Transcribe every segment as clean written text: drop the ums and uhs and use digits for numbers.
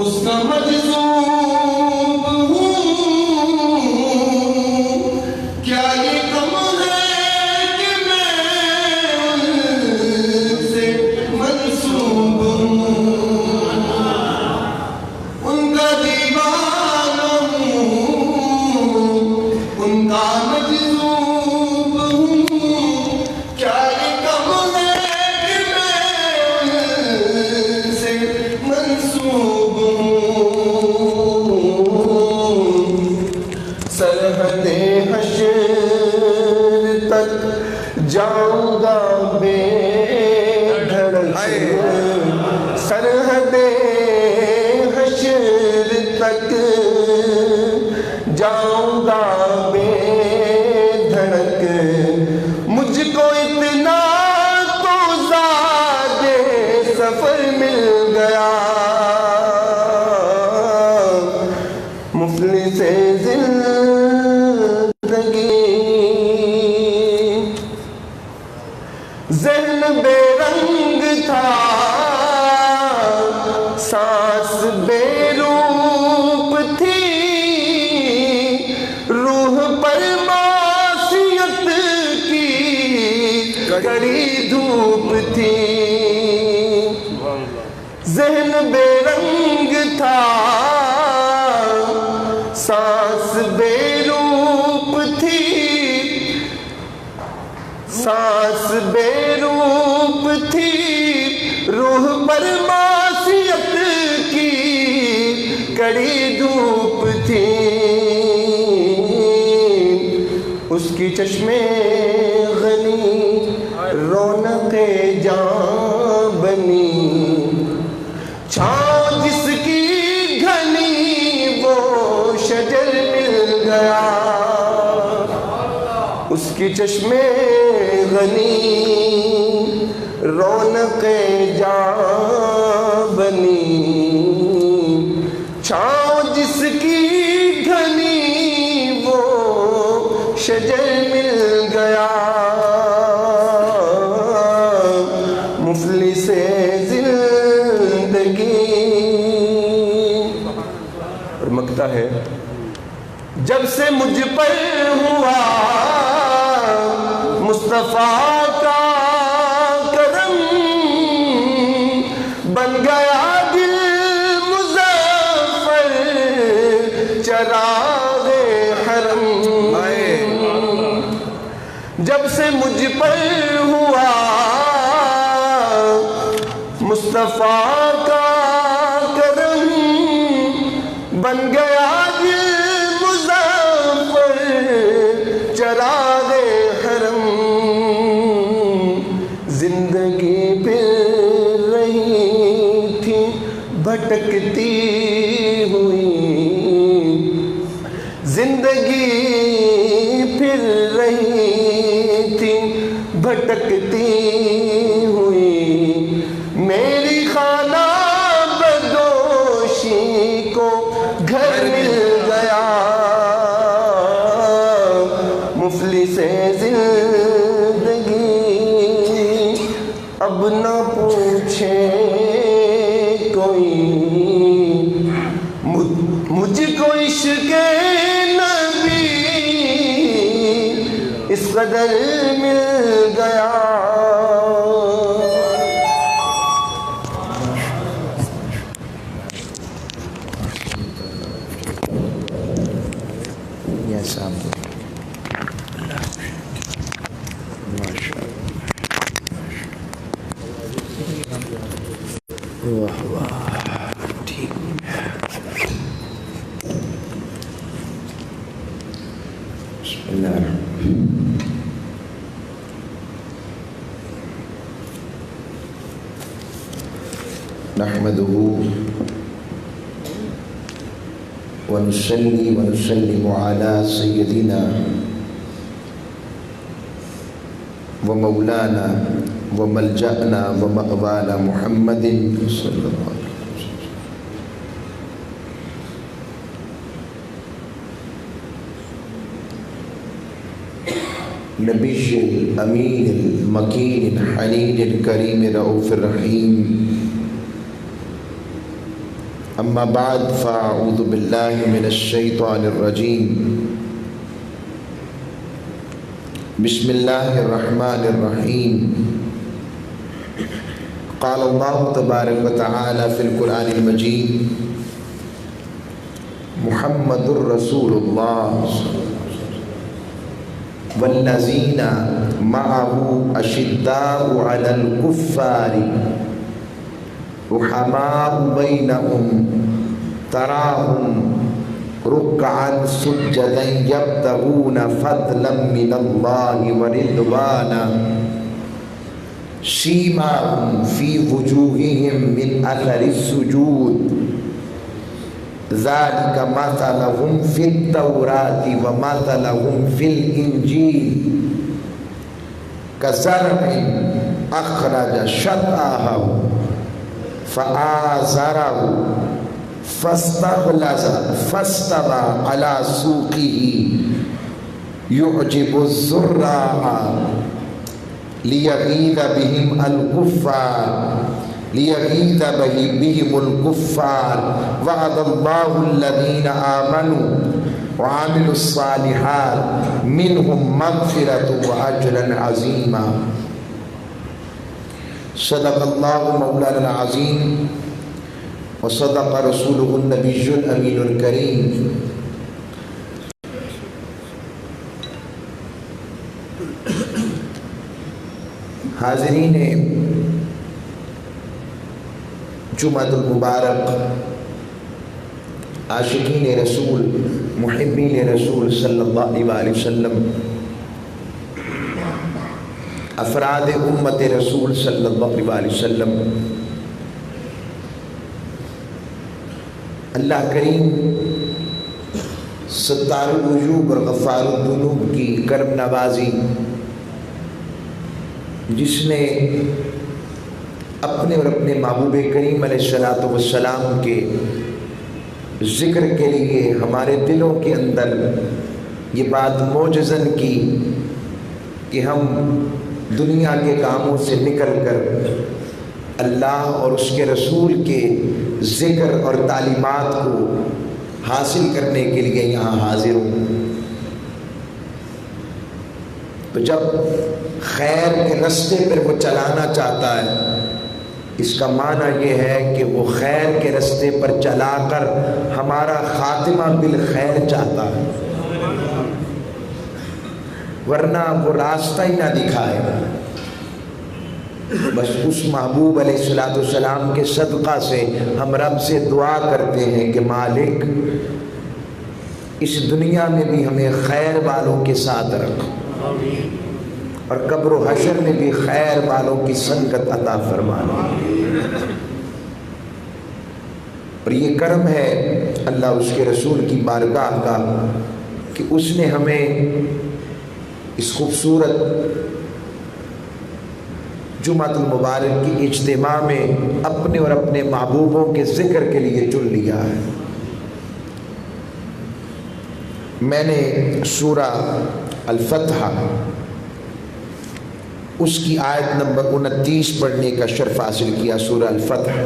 اس کا مجذوب ہوں، کیا یہ کم ہے کہ میں ان سے منسوب ہوں، ان کا دیوانہ ہوں، ان کا مجذوب ہوں، کیا یہ کم ہے کہ میں ان سے منسوب ہوں، سرحد حشر تک جاؤں گا بے دھڑک، سرحد حشر تک جاؤں گا بے دھڑک، مجھ کو اتنا تو زاد سفر مل گیا، مفلس زندگی، ذہن بے رنگ تھا، سانس بے روپ تھی، روح پر معصیت کی کڑی دھوپ تھی، ذہن بے رنگ تھا، سانس بے روپ تھی، سانس بے روپ تھی، روح پر معصیت کی کڑی دھوپ تھی، اس کی چشمے غنی رونق جاں بنی، چھاؤں جس کی گھنی وہ شجر مل گیا، اس کی چشمے غنی رونق جاں بنی، چھاؤں جس کی گھنی وہ شجر مل گیا، مفلس زندگی۔ اور مکتا ہے جب سے مجھ پر ہوا مصطفیٰ کا کرم، بن گیا دل مظفر چراغ حرم، جب سے مجھ پر ہوا مصطفیٰ کا کرم، بن گیا دل مظفر چراغ حرم، زندگی پھر رہی تھی بھٹکتی ہوئی، زندگی پھر رہی تھی بھٹکتی ہوئی، میری خانہ بدوشی کو گھر مل گیا، مفلس زندگی اب نہ پوچھے کوئی، مجھ کو عشق نبی اس قدر مل گیا۔ نحمده ونصلي ونسلم على سيدنا ومولانا وملجأنا ومأوانا محمد صلى الله عليه وسلم، نبي الأمين المكين الحنين الكريم الرؤوف الرحيم، اما بعد فاعوذ باللہ من الشیطان الرجیم بسم اللہ الرحمن الرحیم قال اللہ تبارک و تعالی فی القرآن المجید محمد الرسول اللہ والذین معه اشداء علی الکفار رحماء بینہم تراہم رکعا سجدا یبتغون فضلا من اللہ ورضوانا سیماہم فی وجوہہم من اثر السجود ذالک مثلہم فی التوراۃ ومثلہم فی الانجیل کزرع اخرج شطأہ فآزرہ فاستغلظ فاستوى على سوقه يعجب الزراع ليغيظ بهم الكفار وعد الله الذين آمنوا وعملوا الصالحات منهم مغفرة وأجرا عظيما صدق الله مولانا العظيم وصدق رسوله النبي الأمين الكريم. حاضرین جمعۃ المبارک، عاشقین رسول، محبین رسول صلی اللہ علیہ وسلم، افراد امت رسول صلی اللہ علیہ وسلم، اللہ کریم ستار العیوب اور غفار الذنوب کی کرم نوازی، جس نے اپنے اور اپنے محبوب کریم علیہ السلام کے ذکر کے لیے ہمارے دلوں کے اندر یہ بات معجزن کی کہ ہم دنیا کے کاموں سے نکل کر اللہ اور اس کے رسول کے ذکر اور تعلیمات کو حاصل کرنے کے لیے یہاں حاضر ہوں. تو جب خیر کے رستے پر وہ چلانا چاہتا ہے، اس کا معنی یہ ہے کہ وہ خیر کے رستے پر چلا کر ہمارا خاتمہ بالخیر چاہتا ہے، ورنہ وہ راستہ ہی نہ دکھائے. بس اس محبوب علیہ السلام کے صدقہ سے ہم رب سے دعا کرتے ہیں کہ مالک اس دنیا میں بھی ہمیں خیر والوں کے ساتھ رکھ، اور قبر و حشر میں بھی خیر والوں کی سنگت عطا فرمانا. اور یہ کرم ہے اللہ اس کے رسول کی بارگاہ کا کہ اس نے ہمیں اس خوبصورت جمعۃ المبارک کی اجتماع میں اپنے اور اپنے محبوبوں کے ذکر کے لیے چن لیا ہے. میں نے سورہ الفتح اس کی آیت نمبر 29 پڑھنے کا شرف حاصل کیا. سورہ الفتح،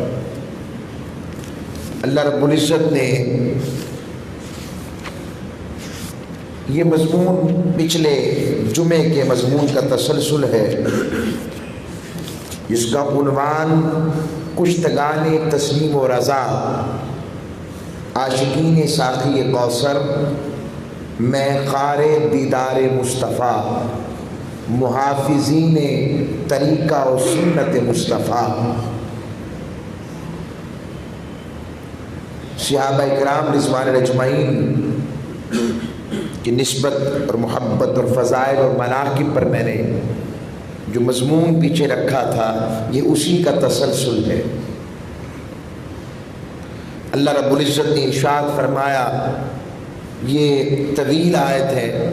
اللہ رب العزت نے یہ مضمون پچھلے جمعے کے مضمون کا تسلسل ہے، جس کا عنوان کشتگان تسلیم و رضا، عاشقین ساقی کوثر، میں خار دیدار مصطفیٰ، محافظین طریقہ و سنت مصطفیٰ. صحابہ کرام رضوان اجمعین کی نسبت اور محبت اور فضائل اور مناقب پر میں نے جو مضمون پیچھے رکھا تھا یہ اسی کا تسلسل ہے. اللہ رب العزت نے ارشاد فرمایا، یہ طویل آیت ہے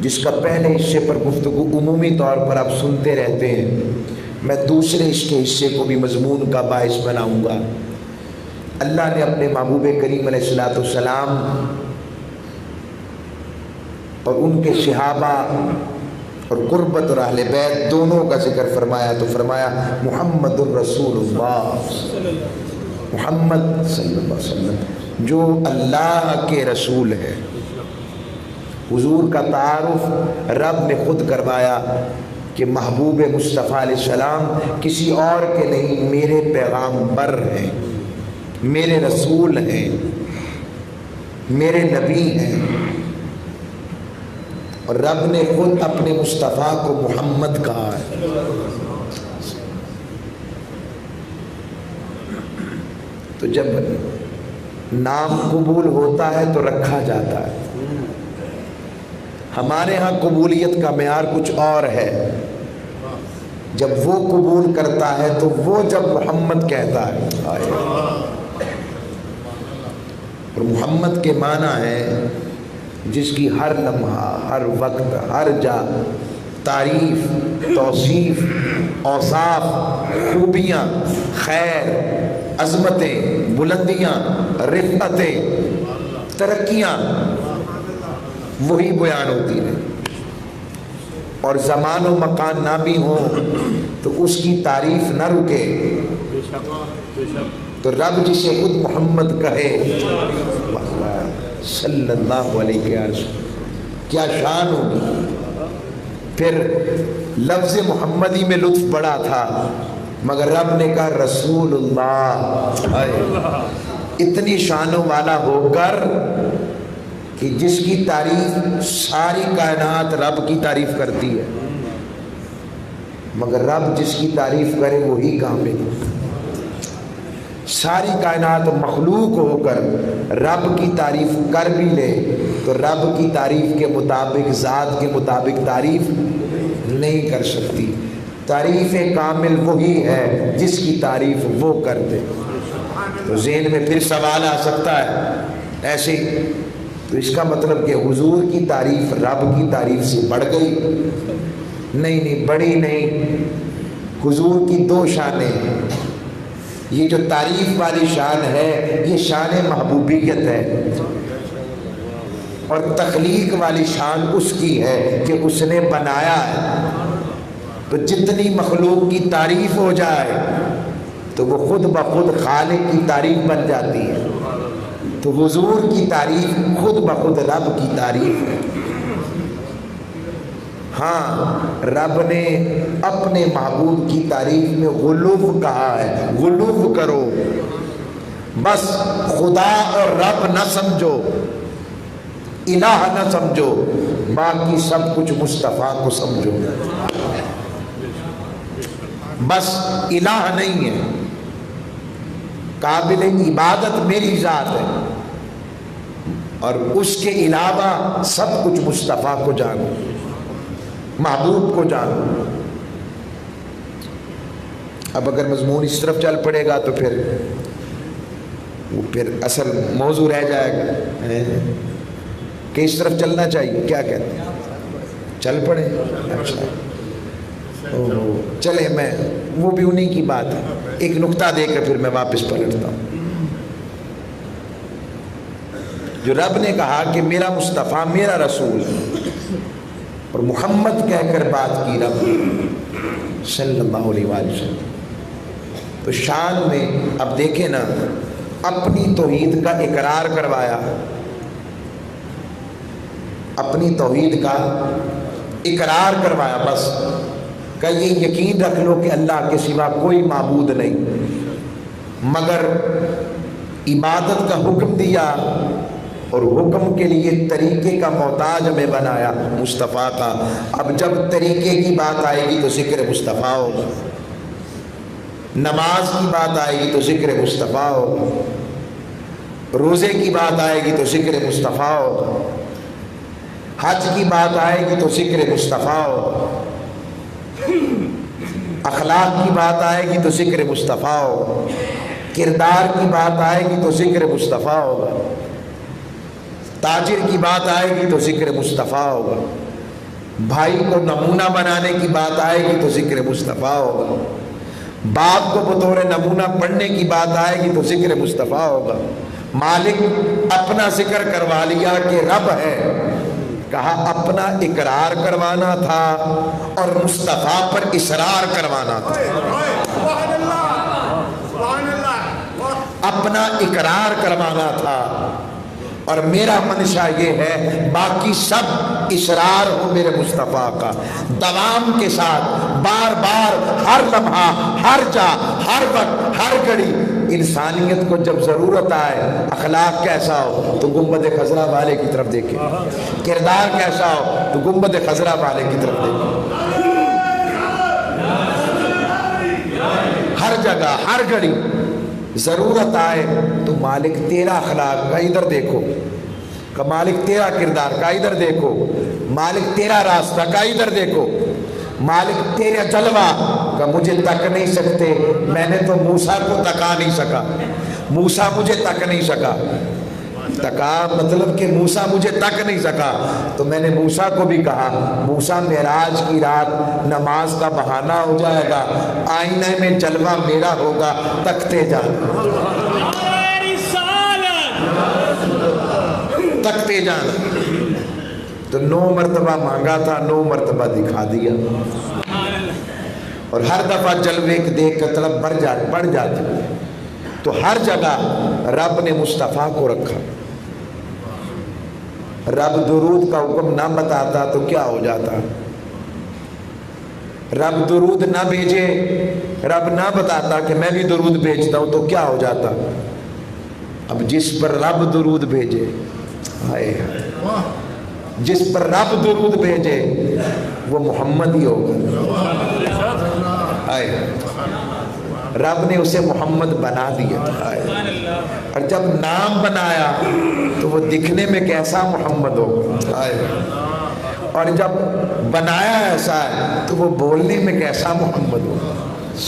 جس کا پہلے حصے پر گفتگو عمومی طور پر آپ سنتے رہتے ہیں، میں دوسرے اس کے حصے کو بھی مضمون کا باعث بناؤں گا. اللہ نے اپنے محبوب کریم علیہ السلام اور ان کے صحابہ اور قربت اور اہل بیت دونوں کا ذکر فرمایا تو فرمایا محمد الرسول اللہ. محمد صلی اللہ علیہ وسلم جو اللہ کے رسول ہے۔ حضور کا تعارف رب نے خود کروایا کہ محبوب مصطفیٰ علیہ السلام کسی اور کے نہیں، میرے پیغامبر ہیں، میرے رسول ہیں، میرے نبی ہیں۔ اور رب نے خود اپنے مصطفیٰ کو محمد کہا ہے۔ تو جب نام قبول ہوتا ہے تو رکھا جاتا ہے۔ ہمارے ہاں قبولیت کا معیار کچھ اور ہے۔ جب وہ قبول کرتا ہے تو وہ جب محمد کہتا ہے، اور محمد کے معنی ہے جس کی ہر لمحہ، ہر وقت، ہر جا تعریف، توصیف، اوصاف، خوبیاں، خیر، عظمتیں، بلندیاں، رفعتیں، ترقیاں وہی بیان ہوتی ہیں۔ اور زمان و مکان نہ بھی ہوں تو اس کی تعریف نہ رکے۔ تو رب جسے خود محمد کہے صلی اللہ علیہ وسلم، کیا شان ہوگی۔ پھر لفظ محمدی میں لطف بڑا تھا، مگر رب نے کہا رسول اللہ، اتنی شانوں والا ہو کر کہ جس کی تعریف ساری کائنات رب کی تعریف کرتی ہے، مگر رب جس کی تعریف کرے وہی کامل۔ ساری کائنات مخلوق ہو کر رب کی تعریف کر بھی لے تو رب کی تعریف کے مطابق، ذات کے مطابق تعریف نہیں کر سکتی۔ تعریف کامل وہی ہے جس کی تعریف وہ کر دے۔ تو ذہن میں پھر سوال آ سکتا ہے ایسے، تو اس کا مطلب کہ حضور کی تعریف رب کی تعریف سے بڑھ گئی؟ نہیں، بڑی نہیں۔ حضور کی دو شانیں ہیں۔ یہ جو تعریف والی شان ہے یہ شان محبوبیت ہے، اور تخلیق والی شان اس کی ہے کہ اس نے بنایا ہے۔ تو جتنی مخلوق کی تعریف ہو جائے تو وہ خود بخود خالق کی تعریف بن جاتی ہے۔ تو حضور کی تعریف خود بخود رب کی تعریف ہے۔ ہاں، رب نے اپنے محبوب کی تعریف میں غلوف کہا ہے، غلوف کرو، بس خدا اور رب نہ سمجھو، الہ نہ سمجھو، باقی سب کچھ مصطفیٰ کو سمجھو۔ بس الہ نہیں ہے، قابل عبادت میری ذات ہے، اور اس کے علاوہ سب کچھ مصطفیٰ کو جانو، محبوب کو جانو۔ اب اگر مضمون اس طرف چل پڑے گا تو پھر اصل موضوع رہ جائے گا کہ اس طرف چلنا چاہیے، کیا کہتے ہیں؟ چل پڑے؟ اچھا، چلے، میں وہ بھی انہی کی بات ہے، ایک نقطہ دے کر پھر میں واپس پلٹتا ہوں۔ جو رب نے کہا کہ میرا مصطفیٰ میرا رسول ہے، اور محمد کہہ کر بات کی رب صلی اللہ علیہ وسلم، تو شان میں اب دیکھیں نا، اپنی توحید کا اقرار کروایا، اپنی توحید کا اقرار کروایا، بس کہ یہ یقین رکھ لو کہ اللہ کے سوا کوئی معبود نہیں، مگر عبادت کا حکم دیا، اور حکم کے لیے طریقے کا محتاج ہمیں بنایا مصطفیٰ کا۔ اب جب طریقے کی بات آئے گی تو ذکر مصطفیٰ ہوگا، نماز کی بات آئے گی تو ذکر مصطفیٰ ہوگا، روزے کی بات آئے گی تو ذکر مصطفیٰ ہوگا، حج کی بات آئے گی تو ذکر مصطفیٰ ہوگا، اخلاق کی بات آئے گی تو ذکر مصطفیٰ ہوگا، کردار کی بات آئے گی تو ذکر مصطفیٰ ہوگا، تاجر کی بات آئے گی تو ذکر مصطفیٰ ہوگا، بھائی کو نمونہ بنانے کی بات آئے گی تو ذکر مصطفیٰ ہوگا، باپ کو بطور نمونہ پڑھنے کی بات آئے گی تو ذکر مصطفیٰ ہوگا۔ مالک اپنا ذکر کروا لیا کہ رب ہے، کہا اپنا اقرار کروانا تھا اور مصطفیٰ پر اصرار کروانا تھا۔ اپنا اقرار کروانا تھا، اور میرا منشا یہ ہے باقی سب اصرار ہو میرے مصطفیٰ کا، دوام کے ساتھ بار بار، ہر لمحہ، ہر جا، ہر وقت، ہر گھڑی۔ انسانیت کو جب ضرورت آئے، اخلاق کیسا ہو تو گنبد خضرا والے کی طرف دیکھے، کردار کیسا ہو تو گنبد خضرا والے کی طرف دیکھے، ہر جگہ، ہر گھڑی ضرورت آئے تو مالک تیرا اخلاق کا ادھر دیکھو، کہ مالک تیرا کردار کا ادھر دیکھو، مالک تیرا راستہ کا ادھر دیکھو، مالک تیرا جلوہ کا مجھے تک نہیں سکتے، میں نے تو موسیٰ کو تکا نہیں سکا، موسیٰ مجھے تک نہیں سکا، تکا مطلب کہ موسیٰ مجھے تک نہیں سکا، تو میں نے موسیٰ کو بھی کہا موسیٰ معراج کی رات نماز کا بہانہ ہو جائے گا، آئینہ میں جلوہ میرا ہوگا، تکتے جانا، تکتے جانا۔ تو 9 مرتبہ مانگا تھا، 9 مرتبہ دکھا دیا، اور ہر دفعہ جلوے کے دیکھ کر طلب بڑھ جاتی، تو ہر جگہ رب نے مصطفیٰ کو رکھا۔ رب درود کا حکم نہ بتاتا تو کیا ہو جاتا، رب درود نہ بھیجے، رب نہ بتاتا کہ میں بھی درود بھیجتا ہوں تو کیا ہو جاتا۔ اب جس پر رب درود بھیجے، ہائے جس پر رب درود بھیجے وہ محمد ہی ہوگا، ہائے رب نے اسے محمد بنا دیا، اور جب نام بنایا تو وہ دکھنے میں کیسا محمد ہوگا، اور جب بنایا ایسا ہے تو وہ بولنے میں کیسا محمد ہوگا،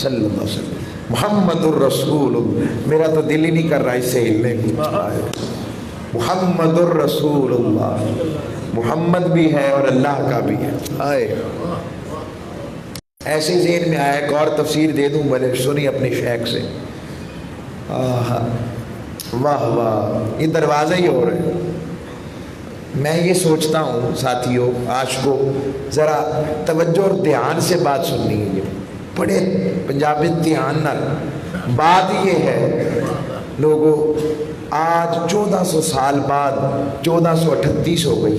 صلی اللہ علیہ وسلم محمد الرسول۔ میرا تو دل ہی نہیں کر رہا اس سے ہلنے کی، محمد الرسول اللہ، محمد بھی ہے اور اللہ کا بھی ہے۔ ایسے ذہن میں آیا، ایک اور تفسیر دے دوں بھلے، سنی اپنے شیخ سے، واہ واہ، یہ دروازے ہی ہو رہے ہیں۔ میں یہ سوچتا ہوں ساتھیوں، عاشقوں، ذرا توجہ اور دھیان سے بات سننی ہے، یہ بڑے پنجابی دھیان نال بات یہ ہے لوگوں، آج 1400 سال بعد 1438 ہو گئی،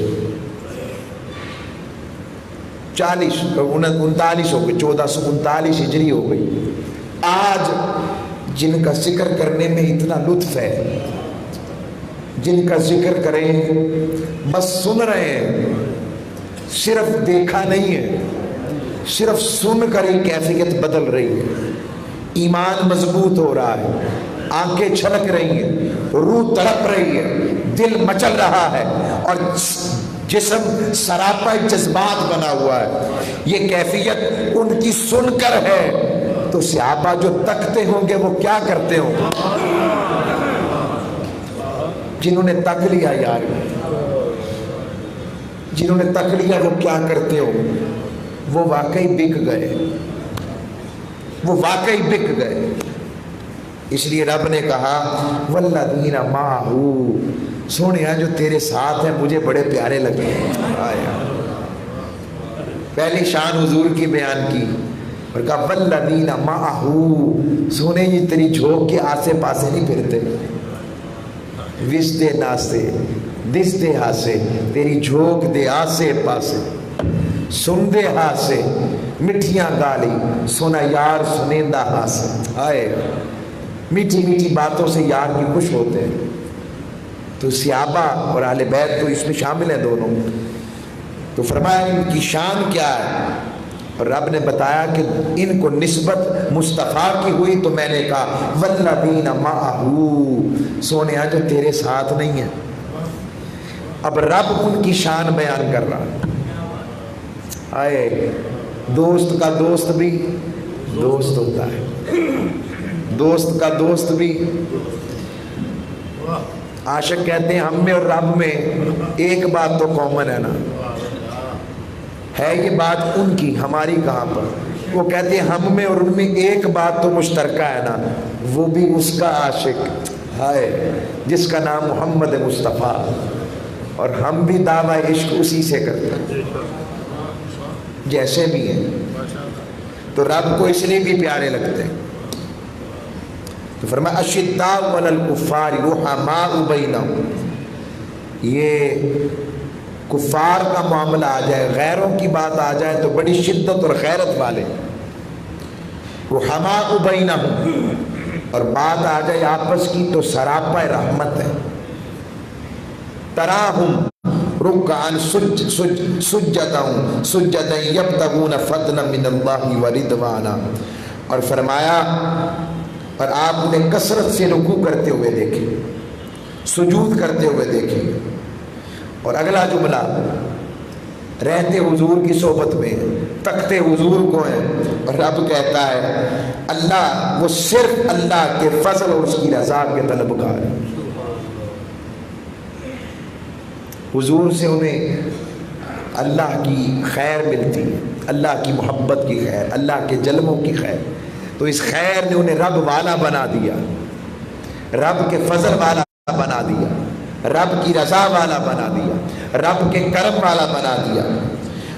39 ہو گئی، 1439 ہجری ہو گئی۔ آج جن کا ذکر کرنے میں اتنا لطف ہے، جن کا ذکر کریں بس سن رہے ہیں، صرف دیکھا نہیں ہے، صرف سن کر ہی کیفیت بدل رہی ہے، ایمان مضبوط ہو رہا ہے، آنکھیں چھلک رہی ہیں، روح تڑپ رہی ہے، دل مچل رہا ہے، اور جسم سراپا جذبات بنا ہوا ہے۔ یہ کیفیت ان کی سن کر ہے تو صحابہ جو تکتے ہوں گے وہ کیا کرتے ہوں گے؟ جنہوں نے تک لیا یار، جنہوں نے تک لیا وہ کیا کرتے ہو؟ وہ واقعی بک گئے، وہ واقعی بک گئے۔ اس لیے رب نے کہا والذین معہ، سونیا جو تیرے ساتھ ہیں مجھے بڑے پیارے لگے۔ پہلی شان حضور کی بیان کی اور کہا والذین معہ، سونے یہ تیری جھوک کے آسے پاسے نہیں پھرتے، وسدے ناسے دستے ہاسے، تیری جھوک دے آسے پاسے، سندے ہاسے مٹھیاں گالی، سونا یار سنیندہ ہاسے۔ آئے میٹھی میٹھی باتوں سے یار کی خوش ہوتے ہیں۔ تو صحابہ اور اہل بیت تو اس میں شامل ہیں دونوں۔ تو فرمایا ان کی شان کیا ہے، اور رب نے بتایا کہ ان کو نسبت مصطفیٰ کی ہوئی تو میں نے کہا والذین معہ، سونیا جو تیرے ساتھ نہیں ہے۔ اب رب ان کی شان بیان کر رہا۔ آئے دوست کا دوست بھی دوست ہوتا ہے، دوست کا دوست بھی۔ عاشق کہتے ہیں ہم میں اور رب میں ایک بات تو کامن ہے نا، ہے یہ بات ان کی، ہماری کہاں پر؟ وہ کہتے ہیں ہم میں اور ان میں ایک بات تو مشترکہ ہے نا، وہ بھی اس کا عاشق ہے جس کا نام محمد مصطفیٰ، اور ہم بھی دعویٰ عشق اسی سے کرتے ہیں جیسے بھی ہیں۔ تو رب کو اس لیے بھی پیارے لگتے ہیں۔ تو فرمایا اشداء علی الکفار رحماء بینہم، یہ کفار کا معاملہ آ جائے، غیروں کی بات آ جائے تو بڑی شدت اور غیرت والے، رحماء بینہم، اور بات آ جائے آپس کی تو سراپا رحمت ہے۔ تراہم رکعا سجدا یبتغون فضلا من اللہ ورضوانا، اور فرمایا اور آپ انہیں کثرت سے رکوع کرتے ہوئے دیکھیں، سجود کرتے ہوئے دیکھیں۔ اور اگلا جملہ، رہتے حضور کی صحبت میں، تکتے حضور کو ہیں، اور رب کہتا ہے اللہ، وہ صرف اللہ کے فضل اور اس کی رضا کے طلبگار ہیں۔ حضور سے انہیں اللہ کی خیر ملتی ہے، اللہ کی محبت کی خیر، اللہ کے جلووں کی خیر، تو اس خیر نے انہیں رب والا بنا دیا، رب کے فضل والا بنا دیا، رب کی رضا والا بنا دیا، رب کے کرم والا بنا دیا۔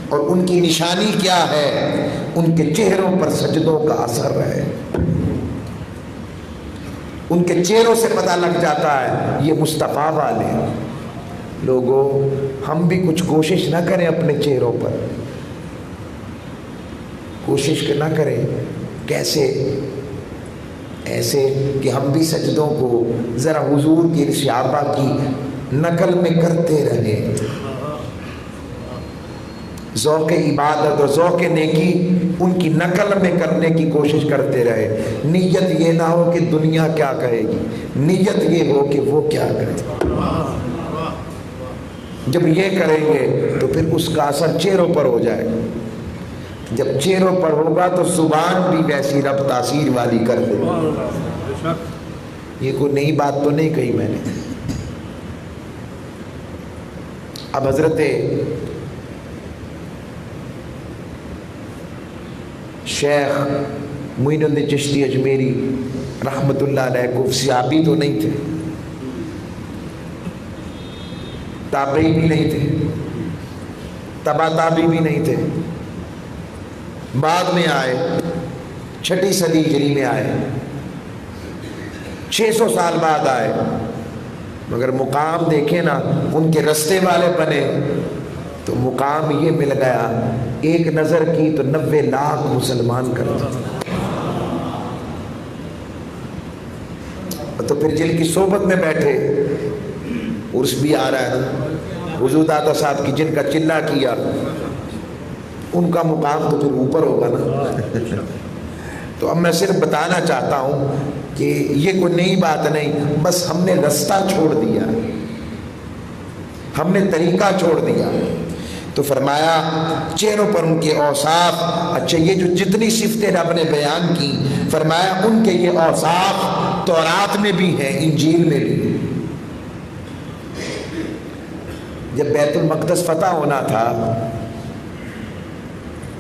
اور ان کی نشانی کیا ہے؟ ان کے چہروں پر سجدوں کا اثر ہے، ان کے چہروں سے پتہ لگ جاتا ہے یہ مصطفیٰ والے ہیں۔ لوگوں، ہم بھی کچھ کوشش نہ کریں اپنے چہروں پر، کوشش نہ کریں، کیسے؟ ایسے کہ ہم بھی سجدوں کو ذرا حضور کی صحابہ کی نقل میں کرتے رہیں، ذوق عبادت اور ذوق نیکی ان کی نقل میں کرنے کی کوشش کرتے رہے۔ نیت یہ نہ ہو کہ دنیا کیا کہے گی، نیت یہ ہو کہ وہ کیا کرے۔ جب یہ کریں گے تو پھر اس کا اثر چہروں پر ہو جائے گا، جب چہروں پر ہوگا تو زبان بھی ویسی رب تاثیر والی کر دے گی۔ یہ کوئی نئی بات تو نہیں کہی میں نے۔ اب حضرت شیخ معین الدین چشتی اجمیری رحمت اللہ علیہ کو صحابی تو نہیں تھے، تابعی بھی نہیں تھے، تبا تابعی بھی نہیں تھے، بعد میں آئے، 6 صدی ہجری میں آئے، 600 سال بعد آئے، مگر مقام دیکھیں نا، ان کے رستے والے بنے تو مقام یہ مل گیا، ایک نظر کی تو 90 لاکھ مسلمان کر دیا۔ تو پھر جن کی صحبت میں بیٹھے، عرس بھی آ رہا ہے، حضور دادا صاحب کی جن کا چلہ کیا، ان کا مقام تو پھر اوپر ہوگا نا۔ تو اب میں صرف بتانا چاہتا ہوں کہ یہ کوئی نئی بات نہیں، بس ہم نے رستہ چھوڑ دیا، ہم نے طریقہ چھوڑ دیا۔ تو فرمایا چہروں پر ان کے اوصاف، اچھا یہ جو جتنی صفتیں رب نے بیان کی، فرمایا ان کے یہ اوصاف تورات میں بھی ہیں، انجیل میں بھی۔ جب بیت المقدس فتح ہونا تھا،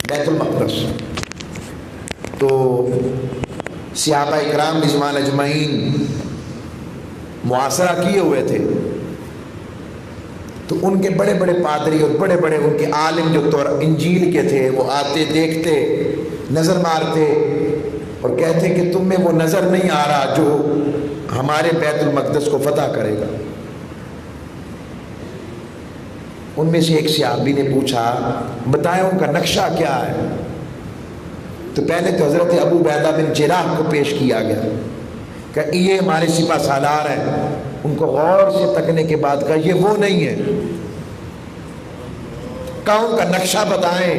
بیت المقدس، تو صحابہ اکرام رضوان اجمعین معاصرہ کیے ہوئے تھے، تو ان کے بڑے بڑے پادری اور بڑے بڑے ان کے عالم جو انجیل کے تھے، وہ آتے، دیکھتے، نظر مارتے اور کہتے کہ تم میں وہ نظر نہیں آ رہا جو ہمارے بیت المقدس کو فتح کرے گا۔ ان میں سے ایک صحابی نے پوچھا بتائیں ان کا نقشہ کیا ہے؟ تو پہلے تو حضرت ابو عبیدہ بن جراح کو پیش کیا گیا کہ یہ ہمارے سپہ سالار ہیں۔ ان کو غور سے تکنے کے بعد کہا یہ وہ نہیں ہے، کہا ان کا نقشہ بتائیں۔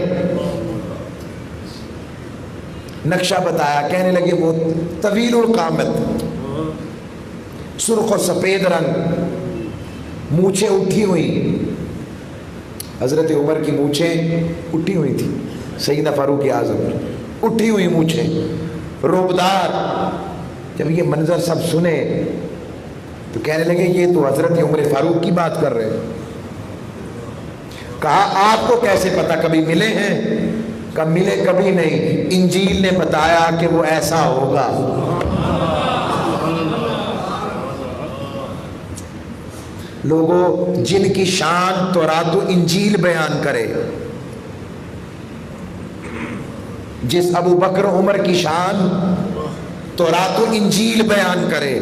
نقشہ بتایا، کہنے لگے وہ طویل القامت، سرخ و سفید رنگ، مونچھیں اٹھی ہوئی، حضرت عمر کی مونچھیں اٹھی ہوئی تھی، سیدنا فاروق اعظم اٹھی ہوئی مونچھیں، روبدار۔ جب یہ منظر سب سنے تو کہنے لگے یہ تو حضرت عمر فاروق کی بات کر رہے ہیں۔ کہا آپ کو کیسے پتہ، کبھی ملے ہیں؟ کہا ملے کبھی نہیں، انجیل نے بتایا کہ وہ ایسا ہوگا۔ لوگوں، جن کی شان تورات و انجیل بیان کرے، جس ابو بکر عمر کی شان تورات و انجیل بیان کرے،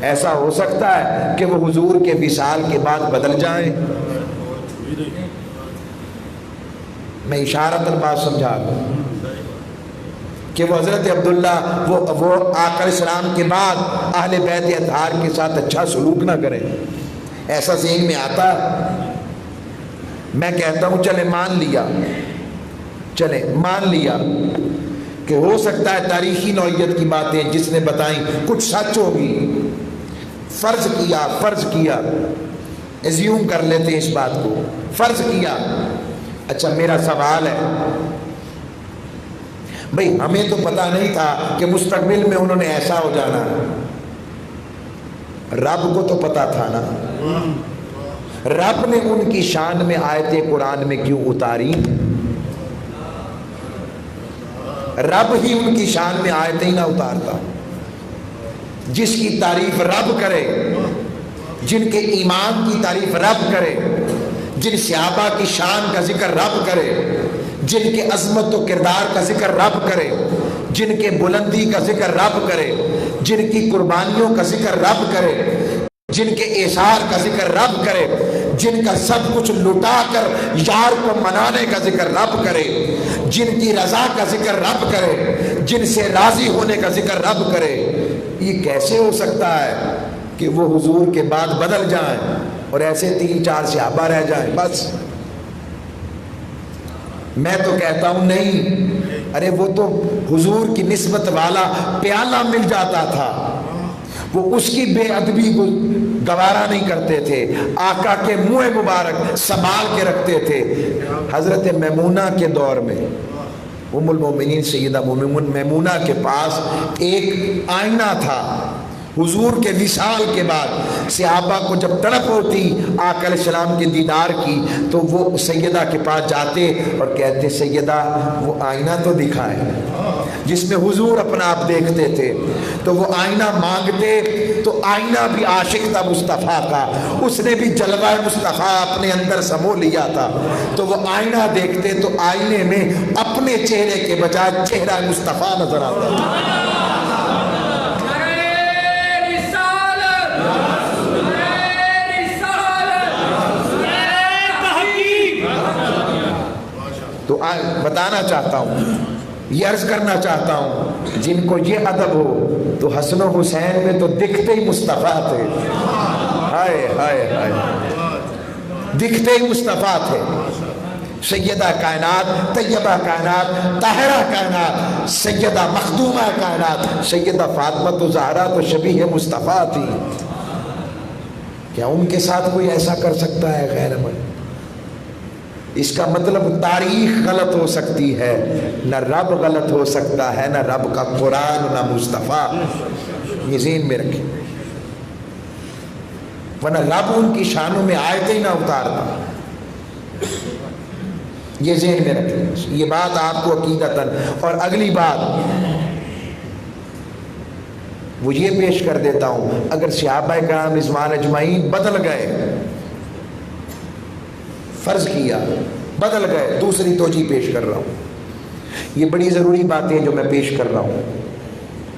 ایسا ہو سکتا ہے کہ وہ حضور کے وصال کے بعد بدل جائیں؟ میں اشارتاً بات سمجھا رہا ہوں کہ وہ حضرت عبداللہ وہ آقا علیہ السلام کے بعد اہل بیت اطہار کے ساتھ اچھا سلوک نہ کریں، ایسا ذہن میں آتا ہے؟ میں کہتا ہوں چلے مان لیا کہ ہو سکتا ہے تاریخی نوعیت کی باتیں جس نے بتائیں کچھ سچ ہوگی، فرض کیا ایزیوم کر لیتے ہیں اس بات کو، فرض کیا۔ اچھا میرا سوال ہے بھئی، ہمیں تو پتہ نہیں تھا کہ مستقبل میں انہوں نے ایسا ہو جانا، رب کو تو پتہ تھا نا؟ رب نے ان کی شان میں آیتیں قرآن میں کیوں اتاری؟ رب ہی ان کی شان میں آیتیں نہ اتارتا؟ جس کی تعریف رب کرے، جن کے ایمان کی تعریف رب کرے، جن صحابہ کی شان کا ذکر رب کرے، جن کے عظمت و کردار کا ذکر رب کرے، جن کے بلندی کا ذکر رب کرے، جن کی قربانیوں کا ذکر رب کرے، جن کے اثار کا ذکر رب کرے، جن کا سب کچھ لٹا کر یار کو منانے کا ذکر رب کرے، جن کی رضا کا ذکر رب کرے، جن سے راضی ہونے کا ذکر رب کرے، یہ کیسے ہو سکتا ہے کہ وہ حضور کے بعد بدل جائیں اور ایسے 3-4 صحابہ رہ جائیں بس؟ میں تو کہتا ہوں نہیں، ارے وہ تو حضور کی نسبت والا پیالہ مل جاتا تھا، وہ اس کی بے ادبی کو گوارا نہیں کرتے تھے، آقا کے منہ مبارک سنبھال کے رکھتے تھے۔ حضرت میمونہ کے دور میں ام المومنین سیدہ میمونہ کے پاس ایک آئینہ تھا، حضور کے وصال کے بعد صحابہ کو جب تڑپ ہوتی آقا علیہ السلام کے دیدار کی تو وہ سیدہ کے پاس جاتے اور کہتے سیدہ وہ آئینہ تو دکھائیں جس میں حضور اپنا آپ دیکھتے تھے، تو وہ آئینہ مانگتے تو آئینہ بھی عاشق تھا مصطفیٰ کا، اس نے بھی جلوہ مصطفیٰ اپنے اندر سمو لیا تھا، تو وہ آئینہ دیکھتے تو آئینے میں اپنے چہرے کے بجائے چہرہ مصطفیٰ نظر آتا تھا۔ تو بتانا چاہتا ہوں، یہ عرض کرنا چاہتا ہوں، جن کو یہ ادب ہو تو حسن و حسین میں تو دکھتے ہی مصطفیٰ تھے، ہائے ہائے ہائے، دکھتے ہی مصطفیٰ تھے۔ سیدہ کائنات، طیبہ کائنات، طاہرہ کائنات، سیدہ مخدومہ کائنات، سیدہ فاطمہ تو زہرا تو شبیہ مصطفیٰ تھی، کیا ان کے ساتھ کوئی ایسا کر سکتا ہے غیر من؟ اس کا مطلب تاریخ غلط ہو سکتی ہے، نہ رب غلط ہو سکتا ہے، نہ رب کا قرآن، نہ مصطفیٰ، یہ ذہن میں رکھیں، ورنہ رب ان کی شانوں میں آیتیں نہ اتارتا، یہ ذہن میں رکھیں، یہ بات آپ کو عقیدتاً۔ اور اگلی بات وہ یہ پیش کر دیتا ہوں، اگر صحابہ کرام رضوان اجمعین بدل گئے، فرض کیا بدل گئے، دوسری توجہ پیش کر رہا ہوں، یہ بڑی ضروری باتیں جو میں پیش کر رہا ہوں۔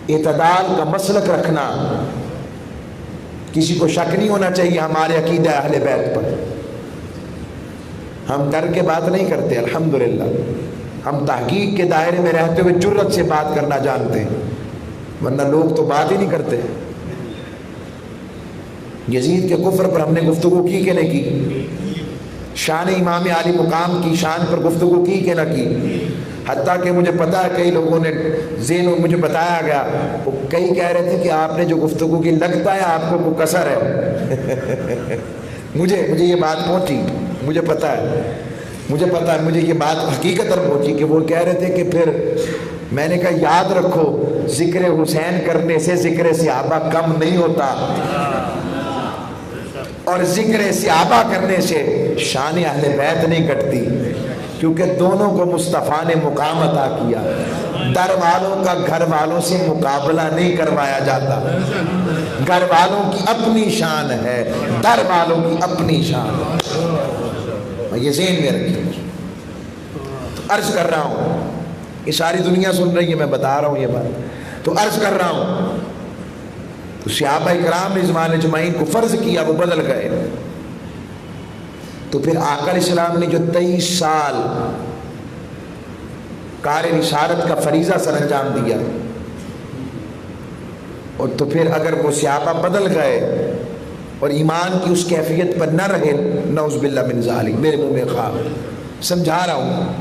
اعتدال کا مسلک رکھنا، کسی کو شک نہیں ہونا چاہیے ہمارے عقیدہ اہل بیت پر، ہم ڈر کے بات نہیں کرتے، الحمدللہ ہم تحقیق کے دائرے میں رہتے ہوئے جرأت سے بات کرنا جانتے ہیں، ورنہ لوگ تو بات ہی نہیں کرتے۔ یزید کے کفر پر ہم نے گفتگو کی کہ نہیں کی؟ شان امام علی مقام کی شان پر گفتگو کی کہ نہ کی؟ حتیٰ کہ مجھے پتا ہے کئی لوگوں نے ذہن مجھے بتایا گیا، وہ کئی کہہ رہے تھے کہ آپ نے جو گفتگو کی لگتا ہے آپ کو کوئی کسر ہے۔ مجھے یہ بات پہنچی، مجھے پتا ہے مجھے یہ بات حقیقت پہنچی کہ وہ کہہ رہے تھے کہ پھر میں نے کہا یاد رکھو، ذکر حسین کرنے سے ذکر صحابہ کم نہیں ہوتا، اور ذکر صحابہ کرنے سے شان اہل بیت نہیں گھٹتی، کیونکہ دونوں کو مصطفیٰ نے مقام عطا کیا، در والوں کا گھر والوں سے مقابلہ نہیں کروایا جاتا، گھر والوں کی اپنی شان ہے، در والوں کی اپنی شان ہے، یہ ذہن میں رکھیں۔ عرض کر رہا ہوں، یہ ساری دنیا سن رہی ہے، میں بتا رہا ہوں یہ بات، تو عرض کر رہا ہوں، تو صحابہ کرام رضوان اجمعین کو فرض کیا، وہ بدل گئے. تو پھر آقا علیہ السلام نے جو 23 سال کار رسالت کا فریضہ سر انجام دیا، اور تو پھر اگر وہ صحابہ بدل گئے اور ایمان کی اس کیفیت پر نہ رہے، نعوذ باللہ من ذالک، میرے منہ میں خواب سمجھا رہا ہوں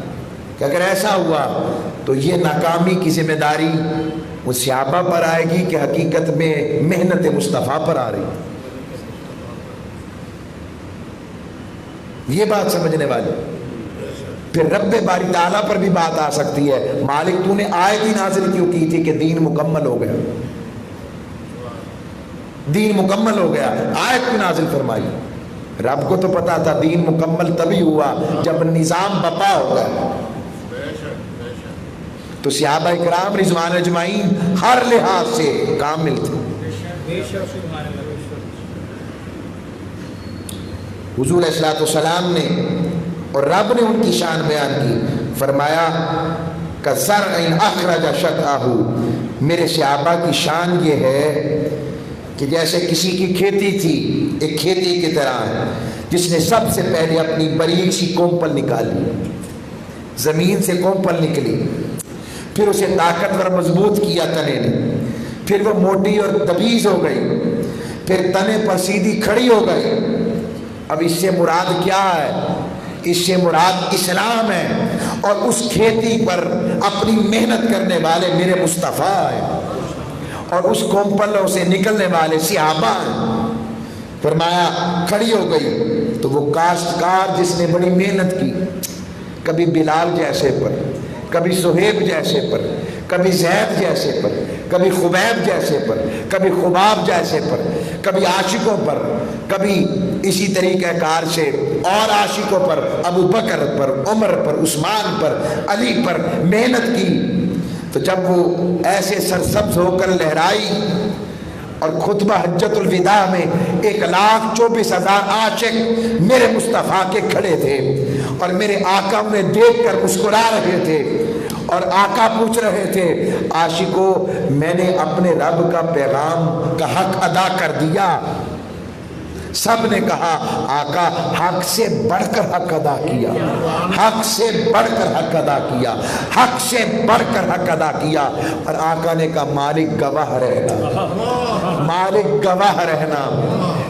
کہ اگر ایسا ہوا تو یہ ناکامی کی ذمہ داری وہ صحابہ پر آئے گی کہ حقیقت میں محنت مصطفیٰ پر آ رہی. یہ بات سمجھنے والی. پھر رب باری تعالیٰ پر بھی بات آ سکتی ہے، مالک تو نے آیت ہی نازل کیوں کی تھی کہ دین مکمل ہو گیا، دین مکمل ہو گیا، آیت کیوں نازل فرمائی؟ رب کو تو پتا تھا دین مکمل تبھی ہوا جب نظام بپا ہو گیا. تو صحابہ کرام رضوان اجمعین ہر لحاظ سے کامل تھے. حضور علیہ السلام نے اور رب نے ان کی شان بیان کی، فرمایا کَزَرْعٍ أَخْرَجَ شَطْأَهُ، میرے صحابہ کی شان یہ ہے کہ جیسے کسی کی کھیتی تھی، ایک کھیتی کی طرح ہے جس نے سب سے پہلے اپنی باریک سی کومپل نکالی، زمین سے کومپل نکلی، پھر اسے طاقتور مضبوط کیا تنے نے، پھر وہ موٹی اور تبیز ہو گئی، پھر تنے پر سیدھی کھڑی ہو گئی. اب اس سے مراد کیا ہے؟ اس سے مراد اسلام ہے، اور اس کھیتی پر اپنی محنت کرنے والے میرے مصطفیٰ ہیں، اور اس کومپلوں سے نکلنے والے صحابہ ہیں. فرمایا کھڑی ہو گئی تو وہ کاشتکار جس نے بڑی محنت کی، کبھی بلال جیسے پر، کبھی سہیب جیسے پر، کبھی زید جیسے پر، کبھی خبیب جیسے پر، کبھی خباب جیسے پر، کبھی عاشقوں پر، کبھی اسی طریقہ کار سے اور عاشقوں پر، ابو بکر پر، عمر پر، عثمان پر، علی پر محنت کی. تو جب وہ ایسے سرسبز ہو کر لہرائی اور خطبہ حجت الوداع میں 1,24,000 عاشق میرے مصطفیٰ کے کھڑے تھے، اور میرے آقا انہیں دیکھ کر مسکرا رہے تھے، اور آقا پوچھ رہے تھے عاشقوں میں نے اپنے رب کا پیغام کا حق ادا کر دیا؟ سب نے کہا آقا حق سے بڑھ کر حق ادا کیا، حق سے بڑھ کر حق ادا کیا، حق سے بڑھ کر حق ادا کیا. اور آقا نے کہا مالک گواہ رہنا، مالک گواہ رہنا،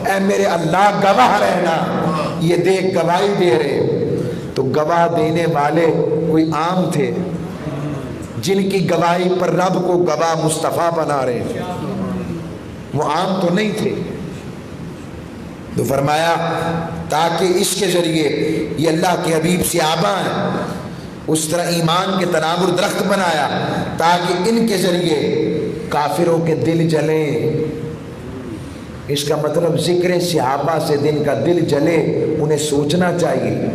اے میرے اللہ گواہ رہنا. یہ دیکھ گواہی دے رہے. تو گواہ دینے والے کوئی عام تھے جن کی گواہی پر رب کو گواہ مصطفیٰ بنا رہے، وہ عام تو نہیں تھے. تو فرمایا تاکہ اس کے ذریعے یہ اللہ کے حبیب صحابہ ہیں، اس طرح ایمان کے تناور درخت بنایا تاکہ ان کے ذریعے کافروں کے دل جلیں. اس کا مطلب ذکر صحابہ سے جن کا دل جلے انہیں سوچنا چاہیے،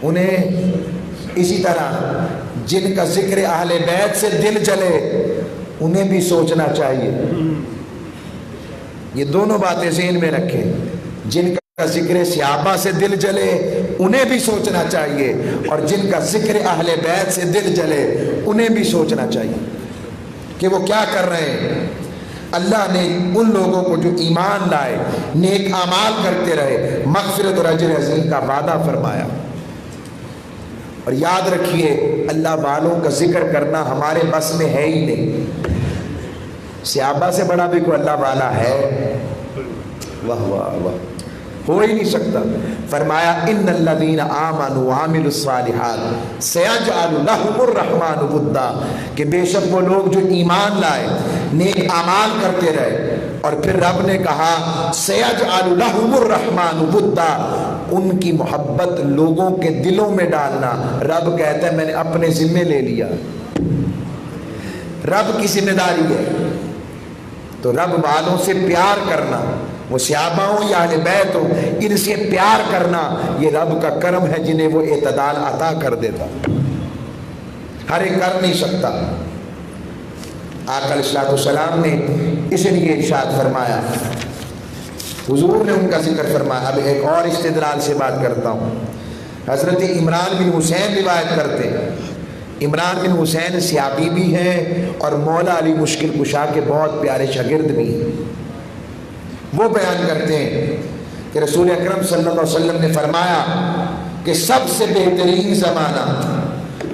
انہیں اسی طرح جن کا ذکر اہل بیت سے دل جلے انہیں بھی سوچنا چاہیے. یہ دونوں باتیں ذہن میں رکھیں، جن کا ذکر صحابہ سے دل جلے انہیں بھی سوچنا چاہیے، اور جن کا ذکر اہل بیت سے دل جلے انہیں بھی سوچنا چاہیے کہ وہ کیا کر رہے ہیں. اللہ نے ان لوگوں کو جو ایمان لائے، نیک اعمال کرتے رہے، مغفرت اور اجر عظیم کا وعدہ فرمایا. اور یاد رکھیے اللہ والوں کا ذکر کرنا ہمارے بس میں ہے ہی نہیں. صحابہ سے بڑا بھی کوئی اللہ والا ہے؟ واہ واہ واہ، ہو ہی نہیں سکتا. فرمایا ان الذین آمنوا وعملوا الصالحات سیجعل لهم الرحمن ودا، کہ بے شک وہ لوگ جو ایمان لائے، نیک اعمال کرتے رہے، اور پھر رب نے کہا سیجعل لهم الرحمن ودا، ان کی محبت لوگوں کے دلوں میں ڈالنا. رب کہتا ہے میں نے اپنے ذمے لے لیا، رب کی ذمہ داری ہے. تو رب والوں سے پیار کرنا، وہ صحابہ ہوں یا اہل بیت ہوں، ان سے پیار کرنا یہ رب کا کرم ہے جنہیں وہ اعتدال عطا کر دیتا، ہر ایک کر نہیں سکتا. آقا علیہ السلام نے اس لیے ارشاد فرمایا، حضور نے ان کا ذکر فرمایا. اب ایک اور استدلال سے بات کرتا ہوں. حضرت عمران بن حسین روایت کرتے عمران بن حسین سیابی بھی ہیں اور مولا علی مشکل کشا کے بہت پیارے شاگرد بھی ہیں۔ وہ بیان کرتے ہیں کہ رسول اکرم صلی اللہ علیہ وسلم نے فرمایا کہ سب سے بہترین زمانہ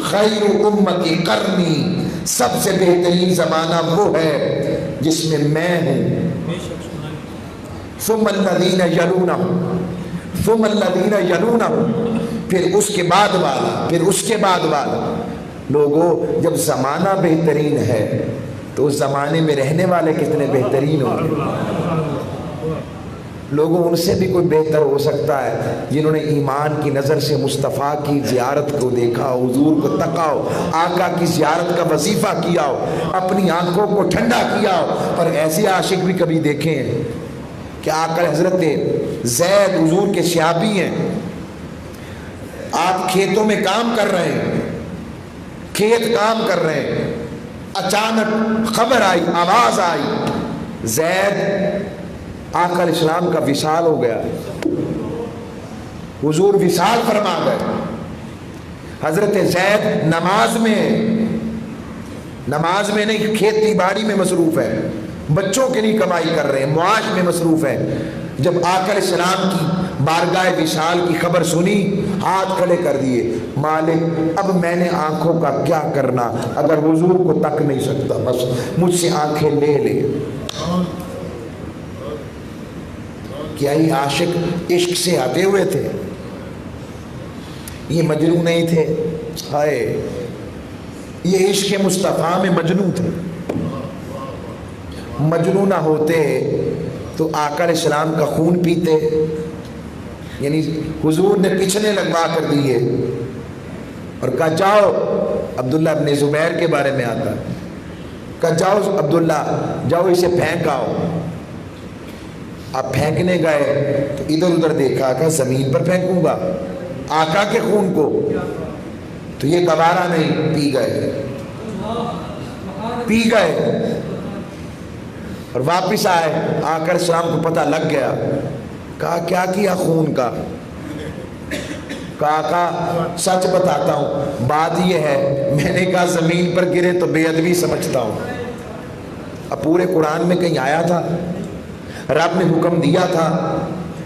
خیر امتی قرنی، سب سے بہترین زمانہ وہ ہے جس میں ہوں، ثم الذین یلونہم، ثم الذین یلونہم، پھر اس کے بعد والا، پھر اس کے بعد والا۔ لوگوں، جب زمانہ بہترین ہے تو اس زمانے میں رہنے والے کتنے بہترین ہوں گے۔ لوگوں، ان سے بھی کوئی بہتر ہو سکتا ہے جنہوں نے ایمان کی نظر سے مصطفیٰ کی زیارت کو دیکھا ہو، حضور کو تکا ہو، آقا کی زیارت کا وظیفہ کیا ہو، اپنی آنکھوں کو ٹھنڈا کیا ہو۔ اور ایسے عاشق بھی کبھی دیکھے ہیں کہ آقا حضرت زید حضور کے صحابی ہیں، آپ کھیتوں میں کام کر رہے ہیں، کھیت کام کر رہے ہیں، اچانک خبر آئی، آواز آئی، زید آقا علیہ السلام کا وصال ہو گیا، حضور وصال فرما گئے۔ حضرت زید نماز میں نہیں، کھیتی باڑی میں مصروف ہے، بچوں کے لیے کمائی کر رہے ہیں، معاش میں مصروف ہے۔ جب آقا علیہ السلام کی بارگاہ وصال کی خبر سنی، ہاتھ کھڑے کر دیے، مالک اب میں نے آنکھوں کا کیا کرنا، اگر حضور کو تک نہیں سکتا بس مجھ سے آنکھیں لے لے۔ کیا یہ عاشق عشق سے ہٹے ہوئے تھے؟ یہ مجنون نہیں تھے؟ ہائے، یہ عشق مصطفیٰ میں مجنون تھے۔ مجنون نہ ہوتے تو آقا علیہ السلام کا خون پیتے؟ یعنی حضور نے پچھنے لگوا کر دیے اور کہا جاؤ، عبداللہ ابن زبیر کے بارے میں آتا ہے، کہا جاؤ عبداللہ، جاؤ اسے پھینک آؤ۔ آپ پھینکنے گئے تو ادھر ادھر دیکھا کہ زمین پر پھینکوں گا آقا کے خون کو، تو یہ گوارا نہیں، پی گئے اور واپس آئے۔ آقا علیہ السلام کو پتہ لگ گیا، کہا کیا کیا خون کا؟ کہا آقا سچ بتاتا ہوں، بات یہ ہے، میں نے کہا زمین پر گرے تو بے ادبی سمجھتا ہوں۔ اب پورے قرآن میں کہیں آیا تھا؟ رب نے حکم دیا تھا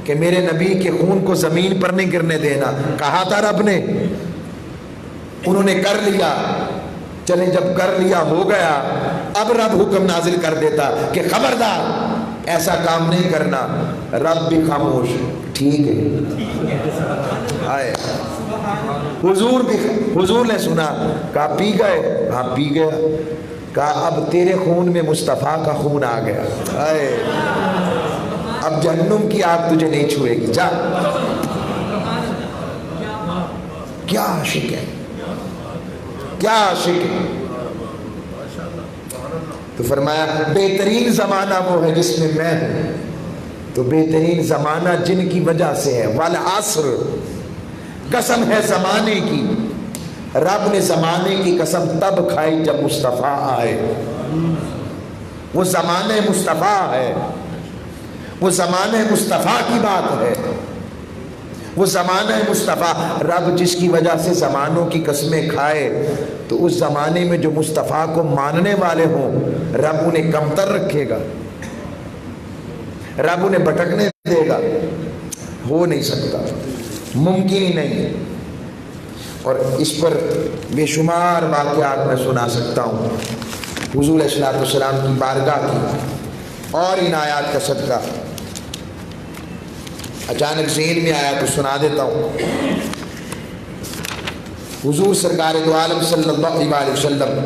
کہ میرے نبی کے خون کو زمین پر نہیں گرنے دینا، کہا تھا رب نے؟ انہوں نے کر لیا، چلیں جب کر لیا ہو گیا، اب رب حکم نازل کر دیتا کہ خبردار ایسا کام نہیں کرنا، رب بھی خاموش، ٹھیک ہے۔ آئے حضور نے سنا، کہا پی گئے؟ ہاں پی گیا۔ کہا اب تیرے خون میں مصطفیٰ کا خون آ گیا، آئے اب جہنم کی آگ تجھے نہیں چھوئے گی، جا۔ کیا عاشق ہے، کیا عاشق ہے۔ تو فرمایا بہترین زمانہ وہ ہے جس میں ہوں، تو بہترین زمانہ جن کی وجہ سے ہے، والعصر، قسم ہے زمانے کی، رب نے زمانے کی قسم تب کھائی جب مصطفیٰ آئے۔ وہ زمانہ مصطفیٰ ہے، وہ زمانہ مصطفیٰ کی بات ہے، وہ زمانہ مصطفیٰ۔ رب جس کی وجہ سے زمانوں کی قسمیں کھائے تو اس زمانے میں جو مصطفیٰ کو ماننے والے ہوں، رب انہیں کمتر رکھے گا، رب انہیں بھٹکنے دے گا؟ ہو نہیں سکتا، ممکن ہی نہیں۔ اور اس پر بے شمار واقعات میں سنا سکتا ہوں، حضور علیہ السلام کی بارگاہ کی اور ان آیات کا صدقہ اچانک ذہن میں آیا تو سنا دیتا ہوں۔ حضور سرکار دو عالم صلی اللہ علیہ وسلم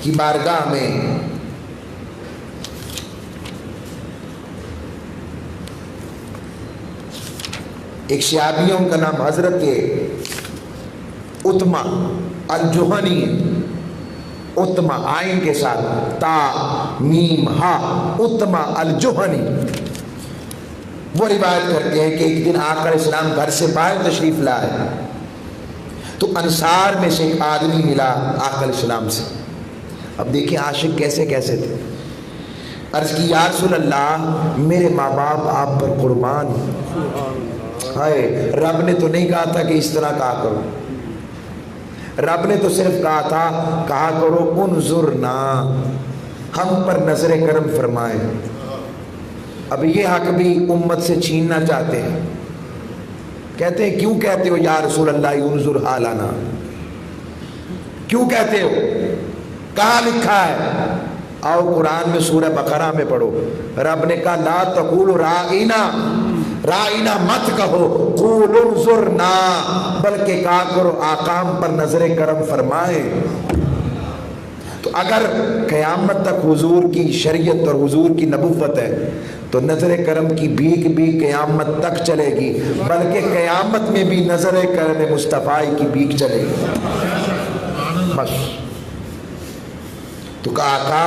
کی بارگاہ میں ایک صحابیوں کا نام حضرت اتما الجہنی، اتما آئین کے ساتھ تا میم ہا، اتما الجہنی، وہ روایت کرتے ہیں کہ ایک دن آقا علیہ السلام گھر سے باہر تشریف لائے تو انصار میں سے ایک آدمی ملا آقا علیہ السلام سے۔ اب دیکھیں عاشق کیسے کیسے تھے۔ عرض کی یا رسول اللہ، میرے ماں باپ آپ پر قربان، ہائے رب نے تو نہیں کہا تھا کہ اس طرح کہا کرو، رب نے تو صرف کہا تھا کہا کرو انظرنا، ہم پر نظر کرم فرمائے۔ اب یہ حق بھی امت سے چھیننا چاہتے ہیں، کہتے ہیں کیوں کہتے ہو یا رسول اللہ انظر حالنا، کیوں کہتے ہو، کہاں لکھا ہے؟ آؤ قرآن میں سورہ بقرہ میں پڑھو، رب نے کہا لا تقولوا رائنا، رائنا مت کہو، قولوا انظرنا، بلکہ کہا کرو آقا ہم پر نظر کرم فرمائے۔ تو اگر قیامت تک حضور کی شریعت اور حضور کی نبوت ہے تو نظر کرم کی بھیک بھی قیامت تک چلے گی، بلکہ قیامت میں بھی نظر کرم مصطفیٰ کی بھیک چلے گی بس۔ تو کہا آقا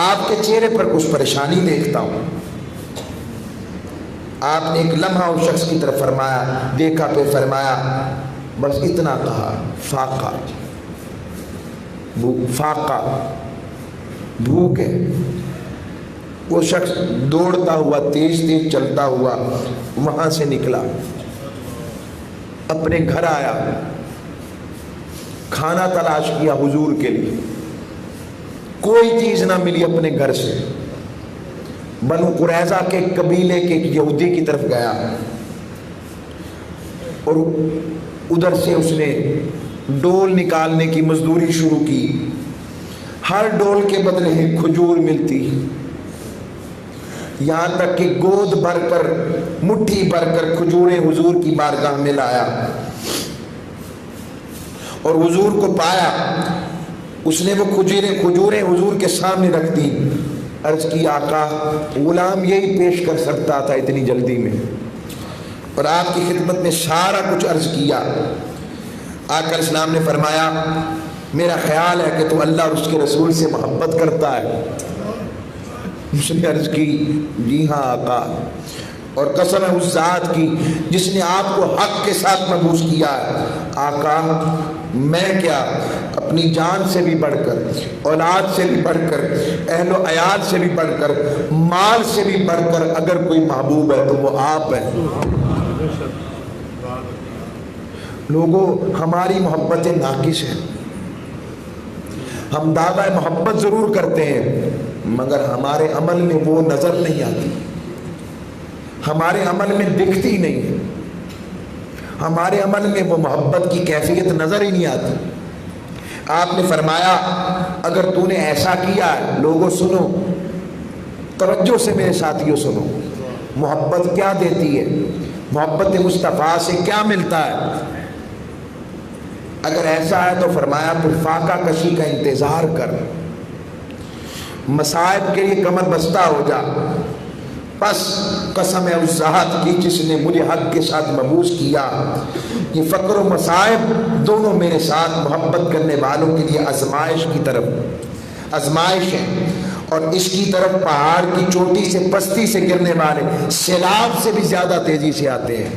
آپ کے چہرے پر کچھ پریشانی دیکھتا ہوں۔ آپ نے ایک لمحہ اس شخص کی طرف فرمایا، دیکھا، پھر فرمایا بس اتنا کہا فاقہ، فاقہ بھوک ہے۔ وہ شخص دوڑتا ہوا تیز تیز چلتا ہوا وہاں سے نکلا، اپنے گھر آیا، کھانا تلاش کیا حضور کے لیے، کوئی چیز نہ ملی اپنے گھر سے۔ بنو قریظہ کے قبیلے کے یہودی کی طرف گیا اور ادھر سے اس نے ڈول نکالنے کی مزدوری شروع کی، ہر ڈول کے بدلے کھجور ملتی، یہاں تک کہ گود بھر کر مٹھی بھر کر کھجوریں حضور کی بارگاہ میں لایا اور حضور کو پایا۔ اس نے وہ کھجوریں حضور کے سامنے رکھ دی، عرض کی آقا غلام یہی پیش کر سکتا تھا اتنی جلدی میں، اور آپ کی خدمت میں سارا کچھ عرض کیا۔ آقا اسلام نے فرمایا میرا خیال ہے کہ تو اللہ اور اس کے رسول سے محبت کرتا ہے۔ اس نے عرض کی جی ہاں آقا، اور قسم ہے اس ذات کی جس نے آپ کو حق کے ساتھ مبعوث کیا ہے، آقا میں کیا اپنی جان سے بھی بڑھ کر، اولاد سے بھی بڑھ کر، اہل و عیال سے بھی بڑھ کر، مال سے بھی بڑھ کر اگر کوئی محبوب ہے تو وہ آپ ہیں۔ لوگوں ہماری محبتیں ناقص ہیں، ہم دعویٰ محبت ضرور کرتے ہیں مگر ہمارے عمل میں وہ نظر نہیں آتی، ہمارے عمل میں دکھتی نہیں ہے، ہمارے عمل میں وہ محبت کی کیفیت نظر ہی نہیں آتی۔ آپ نے فرمایا اگر تو نے ایسا کیا ہے، لوگوں سنو توجہ سے، میرے ساتھیوں سنو، محبت کیا دیتی ہے، محبت مصطفیٰ سے کیا ملتا ہے۔ اگر ایسا ہے تو فرمایا پھر فاقہ کشی کا انتظار کر، مصائب کے لیے کمر بستہ ہو جا۔ بس قسم ہے اس ذات کی جس نے مجھے حق کے ساتھ مبعوث کیا، یہ فقر و مصائب دونوں میرے ساتھ محبت کرنے والوں کے لیے آزمائش کی طرف آزمائش ہے، اور اس کی طرف پہاڑ کی چوٹی سے پستی سے گرنے والے سیلاب سے بھی زیادہ تیزی سے آتے ہیں،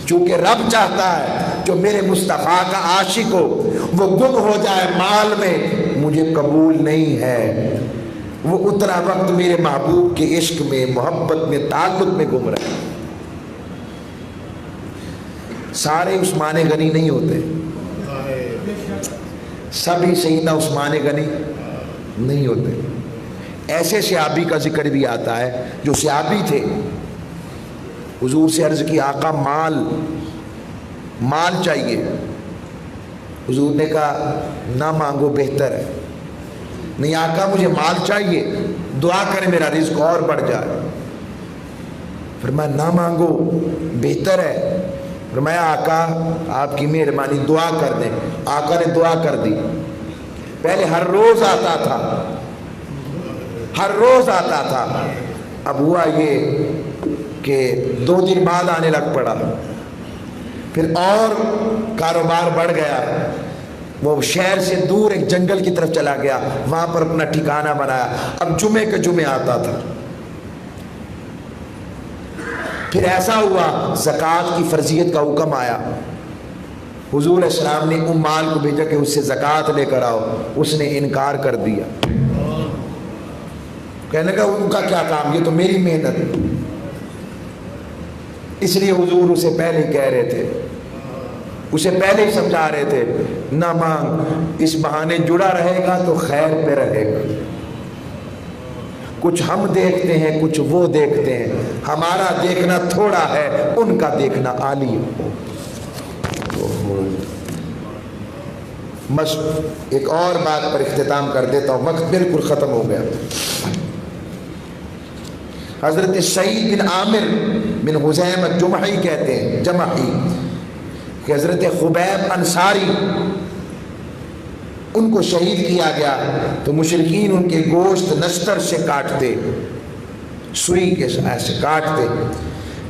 چونکہ رب چاہتا ہے جو میرے مصطفیٰ کا عاشق ہو وہ گم ہو جائے مال میں، مجھے قبول نہیں ہے، وہ اتنا وقت میرے محبوب کے عشق میں، محبت میں، تعلق میں گم رہے۔ سارے عثمان غنی نہیں ہوتے، سبھی سیدنا عثمان غنی نہیں ہوتے۔ ایسے صحابی کا ذکر بھی آتا ہے جو صحابی تھے، حضور سے عرض کی آقا مال چاہیے، حضور نے کہا نہ مانگو بہتر ہے۔ نہیں آقا مجھے مال چاہیے، دعا کریں میرا رزق اور بڑھ جائے۔ فرمایا نہ مانگو بہتر ہے۔ فرمایا آقا آپ کی مہربانی دعا کر دیں۔ آقا نے دعا کر دی۔ پہلے ہر روز آتا تھا، ہر روز آتا تھا، اب ہوا یہ کہ 2 دن بعد آنے لگ پڑا، پھر اور کاروبار بڑھ گیا، وہ شہر سے دور ایک جنگل کی طرف چلا گیا، وہاں پر اپنا ٹھکانہ بنایا، اب جمعے کے جمعے آتا تھا۔ پھر ایسا ہوا زکوٰۃ کی فرضیت کا حکم آیا، حضور علیہ السلام نے مال کو بھیجا کہ اس سے زکوٰۃ لے کر آؤ، اس نے انکار کر دیا، کہنے کا ان کا کیا کام، یہ تو میری محنت، اس لیے حضور اسے پہلے کہہ رہے تھے اسے پہلے ہی سمجھا رہے تھے نہ مانگ، اس بہانے جڑا رہے گا تو خیر پہ رہے گا۔ کچھ ہم دیکھتے ہیں، کچھ وہ دیکھتے ہیں، ہمارا دیکھنا تھوڑا ہے، ان کا دیکھنا عالی ہو۔ بس ایک اور بات پر اختتام کر دیتا ہوں، وقت بالکل ختم ہو گیا۔ حضرت سعید بن عامر بن حزیم الجمحی کہتے ہیں، جمحی، کہ حضرت خبیب انصاری ان کو شہید کیا گیا تو مشرکین ان کے گوشت نستر سے کاٹتے، سوئی کے ایسے کاٹتے،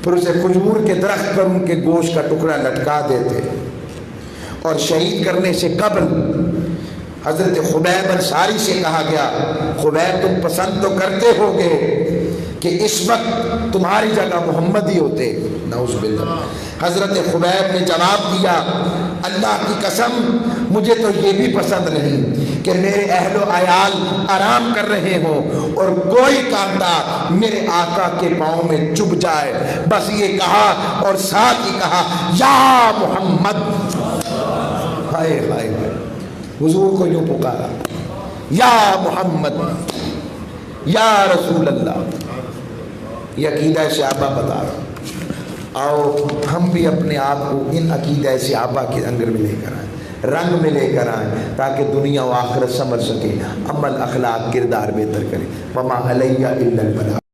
پھر اسے کھجور کے درخت پر ان کے گوشت کا ٹکڑا لٹکا دیتے، اور شہید کرنے سے قبل حضرت خبیب انصاری سے کہا گیا خبیب تم پسند تو کرتے ہوگے کہ اس وقت تمہاری جگہ محمد ہی ہوتے، نعوذ باللہ۔ حضرت خبیب نے جواب دیا اللہ کی قسم مجھے تو یہ بھی پسند نہیں کہ میرے اہل و عیال آرام کر رہے ہوں اور کوئی کانٹا میرے آقا کے پاؤں میں چبھ جائے، بس یہ کہا اور ساتھ ہی کہا یا محمد۔ ہائے ہائے ہائے، حضور کو یوں پکارا یا محمد یا رسول اللہ۔ یہ عقیدہ صحابہ بتا رہا۔ آؤ ہم بھی اپنے آپ کو ان عقیدہ صحابہ کے اندر میں لے کر آئیں، رنگ میں لے کر آئیں، تاکہ دنیا و آخرت سمجھ سکے، عمل اخلاق کردار بہتر کرے۔ وما علیہ الا البلاغ۔